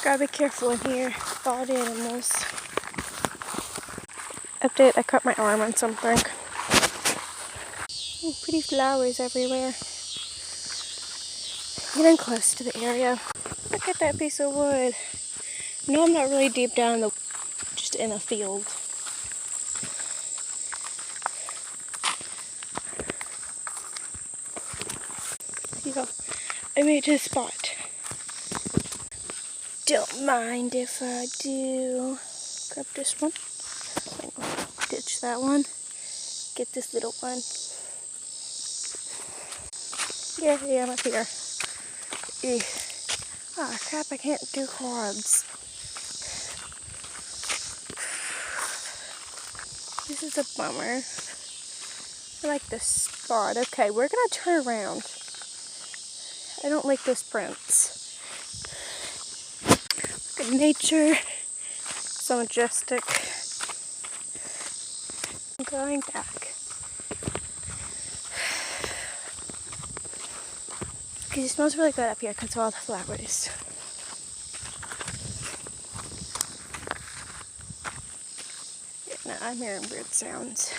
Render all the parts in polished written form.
Gotta be careful in here. Wild animals. Update, I cut my arm on something. Oh, pretty flowers everywhere. Getting close to the area. Look at that piece of wood. No, I'm not really deep down in the, just in a field. Yeah, I made it to the spot. Don't mind if I do. Grab this one. Ditch that one. Get this little one. Yeah, I'm up here. Ah, crap, I can't do quads. This is a bummer. I like this spot. Okay, we're gonna turn around. I don't like this prints. Look at nature. So majestic. I'm going back. Because it smells really good up here because of all the flowers. Yeah, now I'm hearing weird sounds.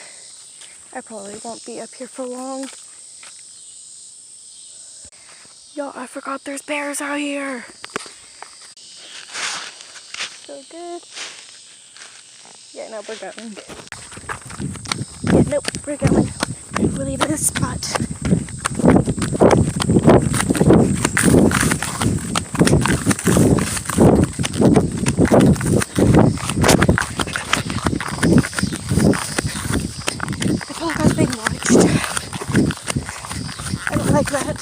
I probably won't be up here for long. Y'all, I forgot there's bears out here. So good. Yeah, no, we're going. Yeah, nope, we're going. We're leaving this spot. I feel like I was being watched. I don't like that.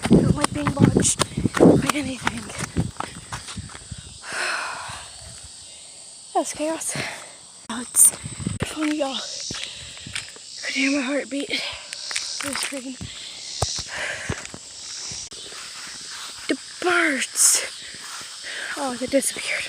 I don't like being watched by anything. That's chaos. Oh, it's funny, y'all. I could hear my heartbeat. It was freaking. The birds. Oh, they disappeared.